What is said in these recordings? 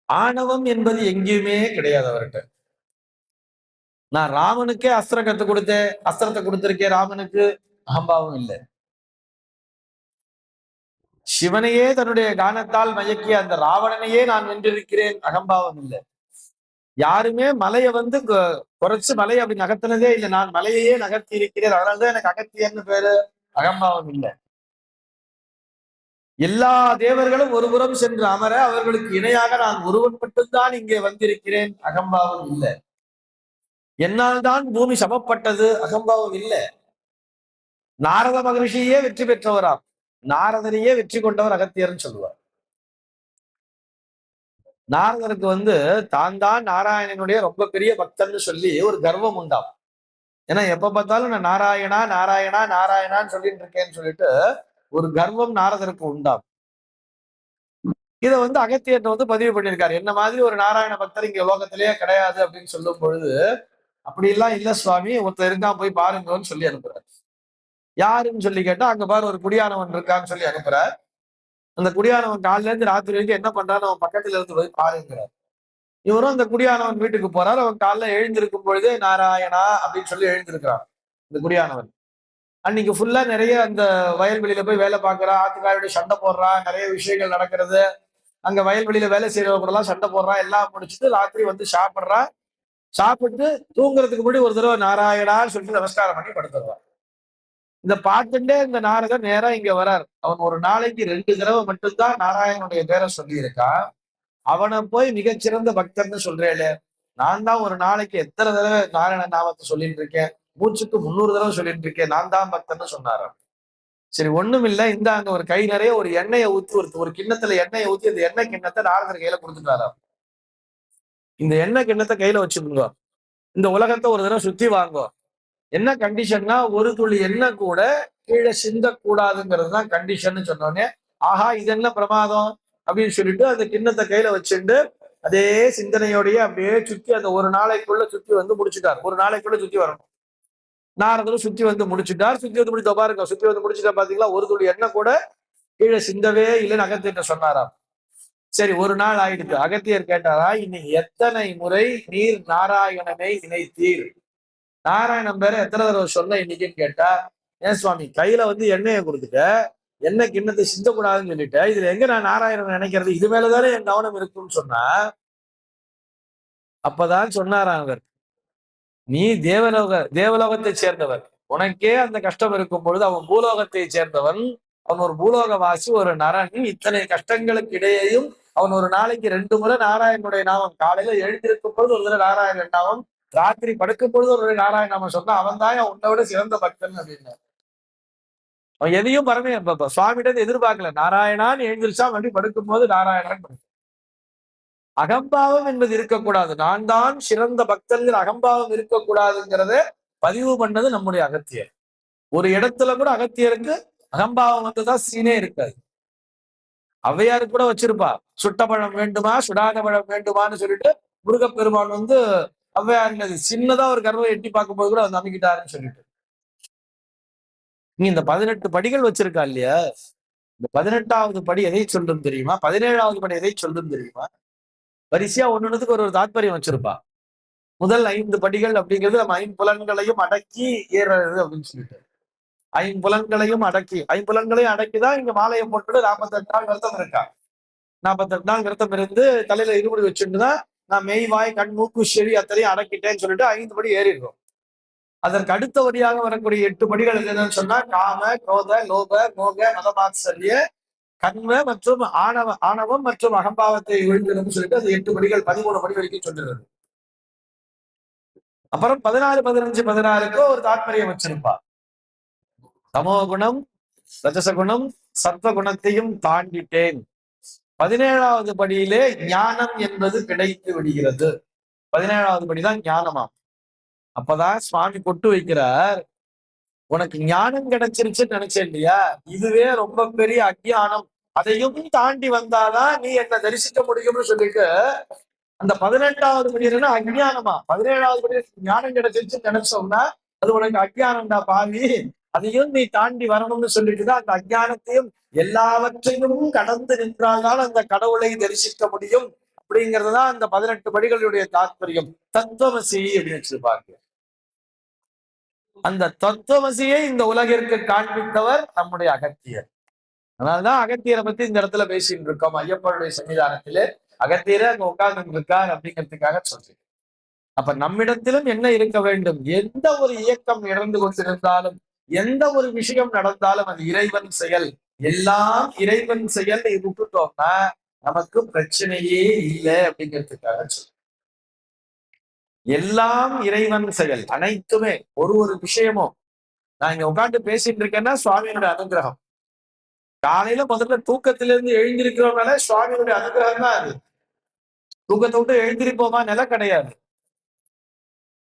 ஆணவம் என்பது எங்கேயுமே கிடையாது அவர்கிட்ட. நான் ராமனுக்கே அஸ்திரம் கத்து கொடுத்தேன், அஸ்திரத்தை கொடுத்திருக்கேன் ராமனுக்கு, அகம்பாவம் இல்லை. சிவனையே தன்னுடைய கானத்தால் மயக்கிய அந்த ராவணனையே நான் வென்றிருக்கிறேன், அகம்பாவம் இல்லை. யாருமே மலையை வந்து குறைச்சு மலையை அப்படி நகர்த்தினதே இல்லை. நான் மலையையே நகர்த்தி இருக்கிறேன், அதனாலதான் எனக்கு அகத்தியன்னு பேரு, அகம்பாவம் இல்லை. எல்லா தேவர்களும் ஒருபுறம் சென்று அமர அவர்களுக்கு இணையாக நான் ஒருவன் மட்டும்தான் இங்கே வந்திருக்கிறேன், அகம்பாவம் இல்லை. என்னால் தான் பூமி சமப்பட்டது, அகம்பாவம் இல்லை. நாரத மகரிஷியே வெற்றி பெற்றவராம், நாரதனையே வெற்றி கொண்டவர் அகத்தியர்னு சொல்லுவார். நாரதருக்கு வந்து தான் தான் நாராயணனுடைய ரொம்ப பெரிய பக்தன்னு சொல்லி ஒரு கர்வம் உண்டாம். ஏன்னா எப்ப பார்த்தாலும் நான் நாராயணா நாராயணா நாராயணான்னு சொல்லிட்டு இருக்கேன்னு சொல்லிட்டு ஒரு கர்வம் நாரதருக்கு உண்டாம். இதை வந்து அகத்தியர் வந்து பதிவு பண்ணியிருக்காரு. என்ன மாதிரி ஒரு நாராயண பக்தர் இங்க லோகத்திலேயே கிடையாது அப்படின்னு சொல்லும் பொழுது, அப்படி எல்லாம் இல்ல சுவாமி, ஒருத்தர் இருக்கா போய் பாருங்கன்னு சொல்லி அனுப்புறாரு. யாருன்னு சொல்லி கேட்டா, அங்க பாரு ஒரு குடியானவன் இருக்கான்னு சொல்லி அனுப்புறார். அந்த குடியானவன் காலையில இருந்து ராத்திரி வரைக்கும் என்ன பண்றான்னு அவன் பக்கத்துல இருந்து போய் பாருங்கிறார். இவரும் அந்த குடியானவன் வீட்டுக்கு போறாரு. அவன் காலைல எழுந்திருக்கும் பொழுதே நாராயணா அப்படின்னு சொல்லி எழுந்திருக்கிறான் இந்த குடியானவன். அன்னைக்கு ஃபுல்லா நிறைய அந்த வயல்வெளியில போய் வேலை பார்க்கறான், ஆத்துக்காரோட சண்டை போடுறான், நிறைய விஷயங்கள் நடக்கிறது. அங்க வயல்வெளியில வேலை செய்யறவங்க கூட எல்லாம் சண்டை போடுறான். எல்லாம் முடிச்சுட்டு ராத்திரி வந்து சாப்பிடுறான். சாப்பிட்டு தூங்குறதுக்கு முன்னாடி ஒரு தடவை நாராயணான்னு சொல்லிட்டு நமஸ்காரம் பண்ணி படுத்துறான். இந்த பார்த்துட்டே இந்த நாரதர் நேரா இங்க வரார். அவன் ஒரு நாளைக்கு 2 தடவை மட்டும்தான் நாராயணனுடைய பேரை சொல்லி இருக்கான். அவனை போய் மிகச்சிறந்த பக்தர்னு சொல்றேன். நான் தான் ஒரு நாளைக்கு எத்தனை தடவை நாராயண நாமத்தை சொல்லிட்டு இருக்கேன், மூச்சுக்கு 300 தடவை சொல்லிட்டு இருக்கேன், நான் தான் பக்தர்னு சொன்னாராம். சரி ஒண்ணும் இல்ல, இந்த அங்க ஒரு கை நிறைய ஒரு எண்ணெயை ஊத்தி ஒரு கிண்ணத்துல எண்ணெயை ஊத்தி அந்த எண்ணெய் கிண்ணத்தை நாரதர் கையில கொடுத்துட்டாராம். இந்த எண்ணெய் கிண்ணத்தை கையில வச்சுக்கோங்க, இந்த உலகத்தை ஒரு தடவை சுத்தி வாங்கோ. என்ன கண்டிஷன்னா, ஒரு துளி எண்ணெய் கூட கீழே சிந்தக்கூடாதுங்கிறது தான் கண்டிஷன் சொன்னோடனே, ஆஹா இது என்ன பிரமாதம் அப்படின்னு சொல்லிட்டு அந்த கிண்ணத்தை கையில வச்சுட்டு அதே சிந்தனையோடய அப்படியே சுத்தி அந்த ஒரு நாளைக்குள்ள சுத்தி வந்து முடிச்சுட்டார். ஒரு நாளைக்குள்ள சுத்தி வரணும். நாரதரும் சுத்தி வந்து முடிச்சுட்டார். சுத்தி வந்து முடித்த பாருங்க, சுத்தி வந்து முடிச்சுட்டா பாத்தீங்களா, ஒரு துளி எண்ணெய் கூட கீழே சிந்தவே இல்லைன்னு அகத்தியர்கிட்ட சொன்னாராம். சரி ஒரு நாள் ஆயிடுச்சு. அகத்தியர் கேட்டாரா, இன்னைக்கு எத்தனை முறை நீர் நாராயணனை நினைத்தீர்? நாராயணன் பேர எத்தனை தடவை சொன்ன இன்னைக்குன்னு கேட்டா, ஏன் சுவாமி கையில வந்து எண்ணெயை கொடுத்துட்ட, எண்ணெய் கிண்ணத்தை சிந்தக்கூடாதுன்னு சொல்லிட்ட, இதுல எங்க நான் நாராயணன் நினைக்கிறது, இது மேலதானே என் கவனம் இருக்குன்னு சொன்னா. அப்பதான் சொன்னாராம் அவர், நீ தேவலோகத்தை சேர்ந்தவர், உனக்கே அந்த கஷ்டம் இருக்கும் பொழுது அவன் பூலோகத்தை சேர்ந்தவன், அவன் ஒரு பூலோகவாசி, ஒரு நரன். இத்தனை கஷ்டங்களுக்கு இடையேயும் அவன் ஒரு நாளைக்கு 2 முறை நாராயணனுடைய நாமம், காலையில எழுந்திருக்கும் பொழுது ஒரு தடவை நாராயணன் நாமம், ராத்திரி படுக்கும் பொழுது ஒரு நாராயண நாமம் சொன்னா அவன் தான் உன்னை விட சிறந்த பக்தன் அப்படின்னு. அவன் எதையும் சுவாமிகிட்ட எதிர்பார்க்கல, நாராயணான்னு எழுந்திருச்சா அப்படி படுக்கும் போது நாராயணான்னு. அகம்பாவம் என்பது இருக்கக்கூடாது, நான் தான் சிறந்த பக்தர்கள் அகம்பாவம் இருக்கக்கூடாதுங்கிறத பதிவு பண்ணது நம்முடைய அகத்தியர். ஒரு இடத்துல கூட அகத்தியருக்கு அகம்பாவம் வந்துதான் சீனே இருக்காது. ஔவையாரு கூட வச்சிருப்பா, சுட்ட பழம் வேண்டுமா சுடாத பழம் வேண்டுமான்னு சொல்லிட்டு முருகப்பெருமான் வந்து ஔவையார் சின்னதா ஒரு கர்வம் எட்டி பார்க்கும் போது கூட வந்து அமைக்கிட்டாருன்னு சொல்லிட்டு. நீ இந்த 18 படிகள் வச்சிருக்கா இல்லையா, இந்த 18வது படி எதை சொல்லும் தெரியுமா, 17வது படி எதை சொல்லும் தெரியுமா? வரிசையா ஒண்ணுக்கு ஒரு தாத்பரியம் வச்சிருப்பா. முதல் 5 படிகள் அப்படிங்கிறது நம்ம 5 புலன்களையும் அடக்கி ஏறது அப்படின்னு சொல்லிட்டு, 5 புலன்களையும் அடக்கி, 5 புலன்களையும் அடக்கிதான் இங்க மாலையை போட்டு 48 நாள் விரதம் இருக்கா. 48 நாள் விரதம் இருந்து தலையில இருமுடி வச்சுட்டுதான் நான் மெய் வாய் கண் மூக்கு செவி அத்தனையும் அடக்கிட்டேன்னு சொல்லிட்டு 5 படி ஏறிடுறோம். அதற்கு அடுத்தபடியாக வரக்கூடிய 8 படிகள் என்னன்னு சொன்னா, காம குரோத லோப மோக மதமாத்சரிய கண்ம மற்றும் ஆணவம் மற்றும் அகம்பாவத்தை ஒழிக்கணும்னு சொல்லிட்டு அது 8 படிகள் 13 படி வரைக்கும் சொல்லிடுறது. அப்புறம் 14, 15, 16க்கு ஒரு தாத்பரியம் வச்சிருப்பா. தமோ குணம் ரஜசகுணம் சத்வகுணத்தையும் தாண்டிட்டேன், 17வது படியிலே ஞானம் என்பது கிடைத்து விடுகிறது. 17வது படிதான் ஞானமா. அப்பதான் சுவாமி கொட்டு வைக்கிறார், உனக்கு ஞானம் கிடைச்சிருச்சுன்னு நினைச்சேன் இல்லையா, இதுவே ரொம்ப பெரிய அஞ்ஞானம், அதையும் தாண்டி வந்தாதான் நீ என்ன தரிசிக்க முடியும்னு சொல்லிட்டு அந்த 18வது படி என்னன்னா அஞ்ஞானமா, 17வது படி ஞானம் கிடைச்சிருச்சுன்னு நினைச்சோம்னா அது உனக்கு அஞ்ஞானம்டா பாவி, அதையும் நீ தாண்டி வரணும்னு சொல்லிட்டுதான் அந்த அஞ்ஞானத்தையும் எல்லாவற்றையும் கடந்து நின்றால்தான் அந்த கடவுளை தரிசிக்க முடியும் அப்படிங்கறதுதான் அந்த 18 படிகளுடைய தாற்பயம். தத்துவமசி அப்படின்னு வச்சிருப்பாங்க. அந்த தத்துவமசியை இந்த உலகிற்கு காண்பித்தவர் நம்முடைய அகத்தியர். அதனாலதான் அகத்தியரை பத்தி இந்த இடத்துல பேசிட்டு இருக்கோம். ஐயப்பனுடைய சன்னிதானத்திலே அகத்தியரை அங்க உட்கார்ந்து இருக்கார் அப்படிங்கிறதுக்காக சொல்றேன். அப்ப நம்மிடத்திலும் என்ன இருக்க வேண்டும்? எந்த ஒரு இயக்கம் இறந்து கொண்டிருந்தாலும், எந்த ஒரு விஷயம் நடந்தாலும் அது இறைவன் செயல், எல்லாம் இறைவன் செயல் விட்டுட்டோம்னா நமக்கு பிரச்சனையே இல்லை அப்படிங்கிறதுக்காக சொல்றேன். எல்லாம் இறைவன் செயல், அனைத்துமே ஒரு விஷயமும். நான் இங்க உட்காந்து பேசிட்டு இருக்கேன்னா சுவாமியோட அனுகிரகம். காலையில முதல்ல தூக்கத்திலிருந்து எழுந்திருக்கிறவனால சுவாமியுடைய அனுகிரகம் தான் அது. தூக்கத்தை விட்டு எழுந்திருப்போமா? நில கிடையாது.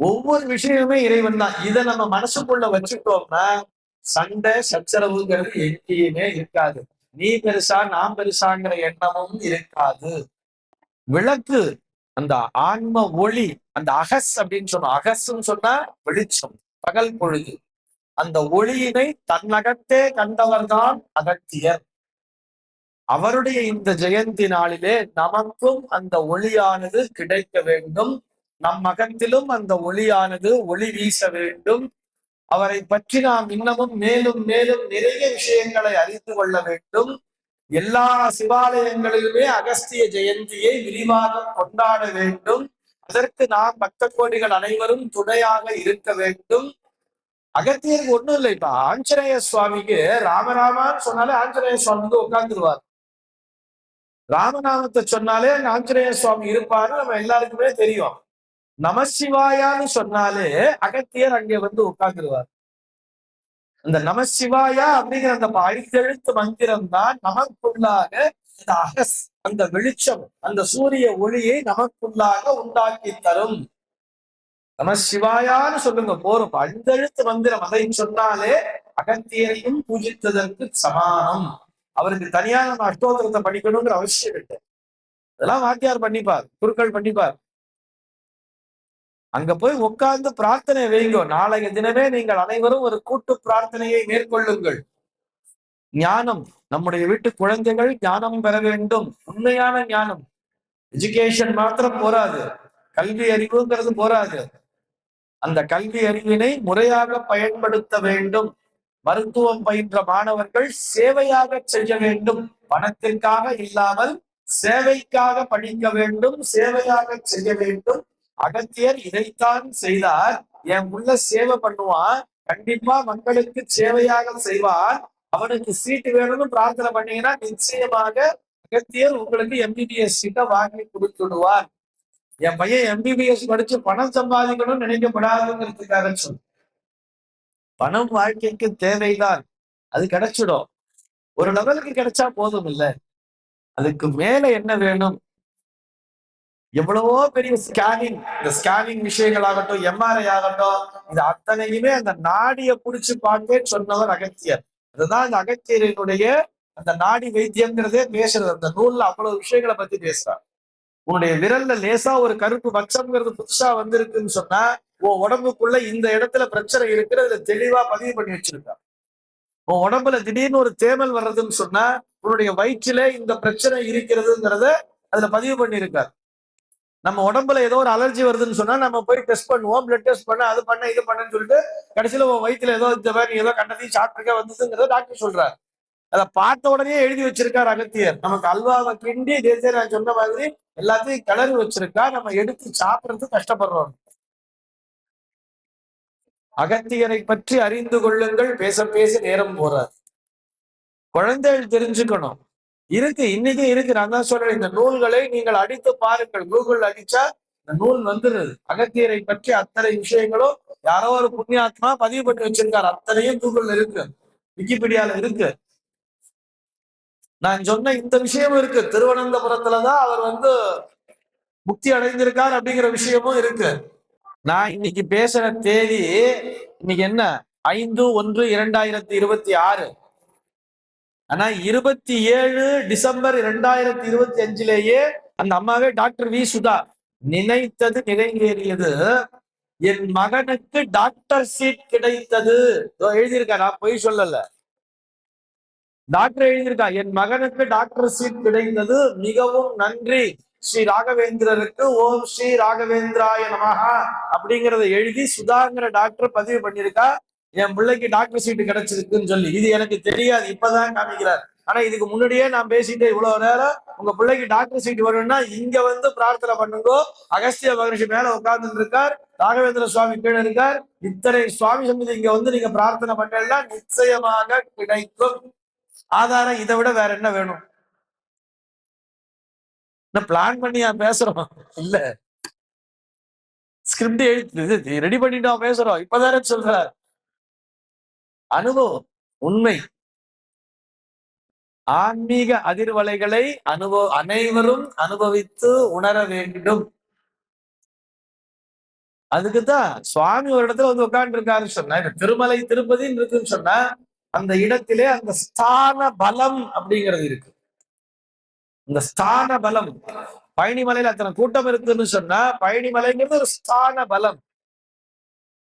ஒவ்வொரு விஷயமுமே இறைவன் தான். இதை நம்ம மனசுக்குள்ள வச்சுட்டோம்னா சண்டை சச்சரவுங்கிறது எங்கேயுமே இருக்காது. நீ பெருசா நான் பெருசாங்கிற எண்ணமும் இருக்காது. விளக்கு, அந்த ஆன்ம ஒளி, அந்த அகஸ் அப்படின்னு சொன்னா, அகஸ்ன்னு சொன்னா வெளிச்சம், பகல் பொழுது. அந்த ஒளியினை தன்னகத்தே கண்டவர்தான் அகத்தியர். அவருடைய இந்த ஜெயந்தி நாளிலே நமக்கும் அந்த ஒளியானது கிடைக்க வேண்டும். நம் மகத்திலும் அந்த ஒளியானது ஒளி வீச வேண்டும். அவரை பற்றி நாம் இன்னமும் மேலும் மேலும் நிறைய விஷயங்களை அறிந்து கொள்ள வேண்டும். எல்லா சிவாலயங்களிலுமே அகஸ்திய ஜெயந்தியை விரிவாக கொண்டாட வேண்டும். அதற்கு நாம் பக்த கோடிகள் அனைவரும் துணையாக இருக்க வேண்டும். அகத்தியருக்கு ஒண்ணும் இல்லை. இப்ப ஆஞ்சநேய சுவாமிக்கு ராமராமான்னு சொன்னாலே ஆஞ்சநேய சுவாமி வந்து உட்கார்ந்துருவார். ராமநாமத்தை சொன்னாலே அங்க ஆஞ்சநேய சுவாமி இருப்பாரு, நம்ம எல்லாருக்குமே தெரியும். நமசிவாயான்னு சொன்னாலே அகத்தியர் அங்கே வந்து உட்கார்ந்துருவார். அந்த நமசிவாயா அப்படிங்கிற அந்த 5 எழுத்து மந்திரம் தான் நமக்குள்ளாக இந்த அகஸ், அந்த வெளிச்சம், அந்த சூரிய ஒளியை நமக்குள்ளாக உண்டாக்கி தரும். நமசிவாயான்னு சொல்லுங்க போறோம். 5 எழுத்து மந்திரம் அதை சொன்னாலே அகத்தியரையும் பூஜித்ததற்கு சமானம். அவருக்கு தனியா நம்ம அஷ்டோத்திரத்தை படிக்கணுங்கிற அவசியம் இல்லை. அதெல்லாம் வாத்தியார் பண்ணிப்பார், குருக்கள் பண்ணிப்பார். அங்க போய் உட்கார்ந்து பிரார்த்தனை வைங்க. நாளைய தினமே நீங்கள் அனைவரும் ஒரு கூட்டு பிரார்த்தனையை மேற்கொள்ளுங்கள். ஞானம், நம்முடைய வீட்டு குழந்தைகள் ஞானம் பெற வேண்டும். உண்மையான ஞானம். எஜுகேஷன் மாத்திரம் போராது, கல்வி அறிவுங்கிறது போராது. அந்த கல்வி அறிவினை முறையாக பயன்படுத்த வேண்டும். மருத்துவம் பயின்ற மாணவர்கள் சேவையாக செய்ய வேண்டும். பணத்திற்காக இல்லாமல் சேவைக்காக படிக்க வேண்டும், சேவையாக செய்ய வேண்டும். அகத்தியர் இதைத்தான் செய்தார். என் உள்ள சேவை பண்ணுவான், கண்டிப்பா மக்களுக்கு சேவையாக செய்வார். அவனுக்கு சீட்டு வேணும்னு பிரார்த்தனை பண்ணீங்கன்னா நிச்சயமாக அகத்தியர் உங்களுக்கு எம்பிபிஎஸ் சீட்டை வாங்கி கொடுத்துடுவார். என் பையன் எம்பிபிஎஸ் படிச்சு பணம் சம்பாதிக்கணும்னு நினைக்கப்படாதுங்கிறதுக்காக சொல். பணம் வாழ்க்கைக்கு தேவைதான், அது கிடைச்சிடும். ஒரு லெவலுக்கு கிடைச்சா போதும் இல்ல, அதுக்கு மேல என்ன வேணும்? எவ்வளவோ பெரிய ஸ்கேனிங், இந்த ஸ்கேனிங் விஷயங்கள் ஆகட்டும், எம்ஆர்ஐ ஆகட்டும், இது அத்தனையுமே அந்த நாடியை புடிச்சு பார்த்தே சொன்னவர் அகத்தியர். அதுதான் இந்த அகத்தியரினுடைய அந்த நாடி வைத்தியம்ங்கிறதே பேசுறது. அந்த நூல்ல அவ்வளவு விஷயங்களை பத்தி பேசுறார். உன்னுடைய விரல்ல லேசா ஒரு கருப்பு பச்சம்ங்கிறது புதுசா வந்திருக்குன்னு சொன்னா உன் உடம்புக்குள்ள இந்த இடத்துல பிரச்சனை இருக்கிறது தெளிவா பதிவு பண்ணி வச்சிருக்கா. உன் உடம்புல திடீர்னு ஒரு தேமல் வர்றதுன்னு சொன்னா உன்னுடைய வயிற்றுல இந்த பிரச்சனை இருக்கிறதுங்கிறத அதுல பதிவு பண்ணியிருக்காரு. நம்ம உடம்புல ஏதோ ஒரு அலர்ஜி வருதுன்னு சொன்னா நம்ம போய் டெஸ்ட் பண்ணுவோம், பிளட் டெஸ்ட் பண்ண, அது பண்ண இது பண்ணன்னு சொல்லிட்டு கடைசியில உன் வயிற்றுல ஏதோ இந்த மாதிரி ஏதோ கண்டதையும் சாப்பிட்டுருக்க வந்ததுங்கிறத டாக்டர் சொல்றாரு. அதை பார்த்த உடனே எழுதி வச்சிருக்காரு அகத்தியர். நமக்கு அல்வாவை கிண்டி தேசிய நான் சொன்ன மாதிரி எல்லாத்தையும் கிளறி வச்சிருக்கா, நம்ம எடுத்து சாப்பிடுறது கஷ்டப்படுறோம். அகத்தியரை பற்றி அறிந்து கொள்ளுங்கள். பேச பேச நேரம் போறாது. குழந்தைகள் தெரிஞ்சுக்கணும். இருக்கு, இன்னைக்கு இருக்கு. நான் தான் சொல்றேன், இந்த நூல்களை நீங்கள் அடித்து பாருங்கள். கூகுள் அடிச்சா இந்த நூல் வந்துருது. அகத்தியரை பற்றி அத்தனை விஷயங்களும் யாரோ ஒரு புண்ணியாத்மா பதிவு பண்ணி வச்சிருக்காரு. அத்தனையும் கூகுள்ல இருக்கு, விக்கிபீடியால இருக்கு. நான் சொன்ன இந்த விஷயமும் இருக்கு. திருவனந்தபுரத்துலதான் அவர் வந்து முக்தி அடைந்திருக்கார் அப்படிங்கிற விஷயமும் இருக்கு. நான் இன்னைக்கு பேசுற தேதி இன்னைக்கு என்ன, 5/1/2026. ஆனா 27 டிசம்பர் 2025 அந்த அம்மாவே டாக்டர் வி சுதா நினைத்தது நிறைவேறியது, என் மகனுக்கு டாக்டர் சீட் கிடைத்தது. எழுதியிருக்கா, நான் பொய் சொல்லல. டாக்டர் எழுதியிருக்கா, என் மகனுக்கு டாக்டர் சீட் கிடைத்தது, மிகவும் நன்றி. ஸ்ரீ ராகவேந்திரருக்கு ஓம் ஸ்ரீ ராகவேந்திராய நமஹா அப்படிங்கறத எழுதி சுதாங்கிற டாக்டர் பதிவு பண்ணிருக்கா. என் பிள்ளைக்கு டாக்டர் சீட்டு கிடைச்சிருக்குன்னு சொல்லி. இது எனக்கு தெரியாது, இப்பதான் காமிக்கிறார். ஆனா இதுக்கு முன்னாடியே நான் பேசிட்டு இவ்வளவு நேரம் உங்க பிள்ளைக்கு டாக்டர் சீட் வரும்னா இங்க வந்து பிரார்த்தனை பண்ணுங்கோ. அகஸ்திய மகரிஷி மேல உட்கார்ந்து இருக்கார், ராகவேந்திர சுவாமி கீழே இருக்கார். இத்தனை சுவாமி சமிதி இங்க வந்து நீங்க பிரார்த்தனை பண்ணா நிச்சயமாக கிடைக்கும். ஆதாரம் இதை விட வேற என்ன வேணும்? பிளான் பண்ணியா பேசுறோம்? இல்ல, ஸ்கிரிப்ட் எழுதி ரெடி பண்ணிட்டோம் பேசுறோம். இப்பதானே சொல்றார். அனுபவம், உண்மை. ஆன்மீக அதிர்வலைகளை அனைவரும் அனுபவித்து உணர வேண்டும். அதுக்குதான் சுவாமி ஒரு இடத்துல வந்து உட்கார்ந்து இருக்காருன்னு சொன்னா, திருமலை திருப்பதின்னு இருக்குன்னு சொன்னா அந்த இடத்திலே அந்த ஸ்தான பலம் அப்படிங்கிறது இருக்கு. இந்த ஸ்தான பலம், பழனிமலையில அத்தனை கூட்டம் இருக்குன்னு சொன்னா பழனிமலைங்கிறது ஒரு ஸ்தான பலம்.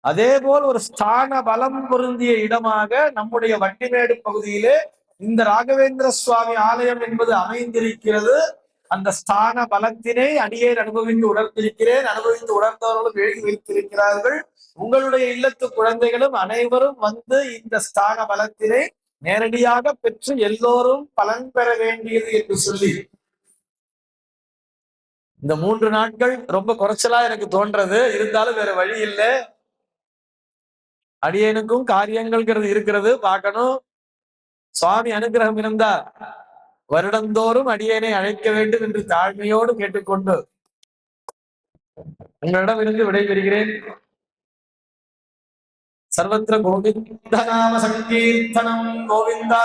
அதே போல் ஒரு ஸ்தான பலம் பொருந்திய இடமாக நம்முடைய வண்டிமேடு பகுதியிலே இந்த ராகவேந்திர சுவாமி ஆலயம் என்பது அமைந்திருக்கிறது. அந்த ஸ்தான பலத்தினை அடியேன் அனுபவித்து உணர்ந்திருக்கிறேன். அனுபவித்து உணர்ந்தவர்களும் எழுதி வைத்திருக்கிறார்கள். உங்களுடைய இல்லத்து குழந்தைகளும் அனைவரும் வந்து இந்த ஸ்தான பலத்தினை நேரடியாக பெற்று எல்லோரும் பலன் பெற வேண்டியது என்று சொல்லி இந்த 3 நாட்கள் ரொம்ப குறைச்சலா எனக்கு தோன்றது. இருந்தாலும் வேற வழி இல்லை. அடியேனுக்கும் காரியங்கள்ங்கிறது இருக்கிறது, பார்க்கணும். சுவாமி அனுகிரகம் இருந்தா வருடந்தோறும் அடியேனை அழைக்க வேண்டும் என்று தாழ்மையோடு கேட்டுக்கொண்டு உங்களிடம் இருந்து விடைபெறுகிறேன். சர்வத்திர கோவிந்த நாம சங்கீர்த்தனம் கோவிந்தா.